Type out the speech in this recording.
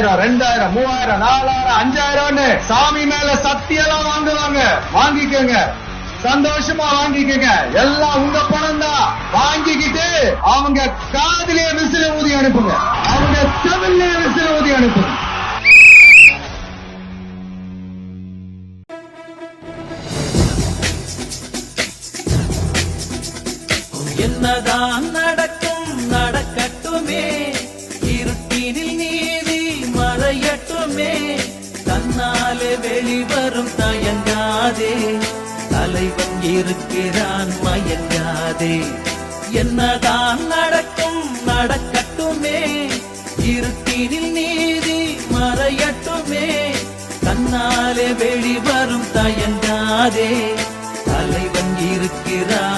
1000 2000 3000 4000 5000 சாமி மேல சத்தியெல்லாம் வாங்குவாங்க. வாங்கிக்கோங்க, சந்தோஷமா வாங்கிக்கோங்க. எல்லாம் உங்க பணம் தான். வாங்கிக்கிட்டு அவங்க காதுலயே விசில ஊதி அனுப்புங்க, அவங்க செவிலே விசில ஊதி அனுப்புங்க. என்னதான் நடக்கும் நடக்கட்டுமே, இருட்டினில் நீதி மறையட்டுமே, தன்னாலே வெளிவரும் தயங்காதே, தலைவன் இருக்கிறான் மயங்காதே. என்னதான் நடக்கும் நடக்கட்டுமே, இருட்டினில் நீதி மறையட்டுமே, தன்னாலே வெளிவரும் தயங்காதே, தலைவன் இருக்கிறான்